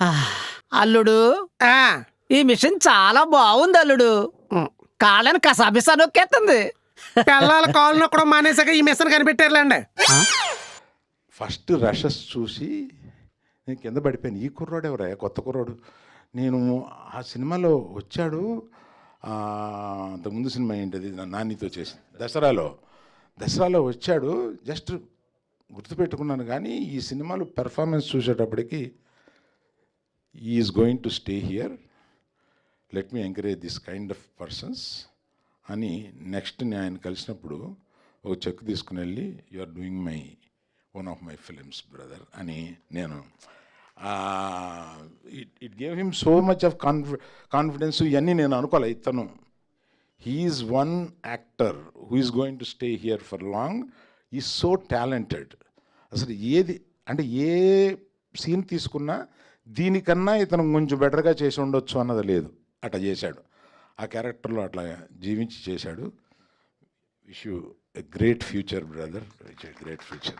ఆ, అల్లుడు ఆ, ఈ మిషన్ చాలా బాగుంది అల్లుడు. ఉమ్. కాళ్ళని కసాబిసా నొక్కేస్తుంది. పిల్లల కాళ్ళు నొక్కడం మానేసాక ఈ మిషన్ కనిపెట్టారులేండి. ఫస్ట్ రషెస్ చూసి నేను కింద పడిపోయాను. ఈ కుర్రాడు ఎవరా, కొత్త కుర్రాడు. నేను ఆ సినిమాలో వచ్చాడు. అంతకుముందు సినిమా ఏంటిది, నానితో చేసి దసరాలో వచ్చాడు. జస్ట్ గుర్తుపెట్టుకున్నాను. కానీ ఈ సినిమాలో పెర్ఫార్మెన్స్ చూసేటప్పటికి is going to stay here, let me encourage this kind of persons అని నెక్స్ట్ నేను ఆయన కలిసినప్పుడు ఒక చెక్ తీసుకుని వెళ్ళి you are doing my one of my films brother అని నేను it gave him so much of confidence. ఇవన్నీ నేను అనుకోలే. ఇతను he is one actor who is going to stay here for long, is so talented. అసలు ఏది అంటే ఏ సీన్ తీసుకున్నా దీనికన్నా ఇతను కొంచెం బెటర్గా చేసి ఉండొచ్చు అన్నది లేదు. అట్లా చేశాడు. ఆ క్యారెక్టర్లో అట్లా జీవించి చేశాడు. Wish you a great future brother, great future.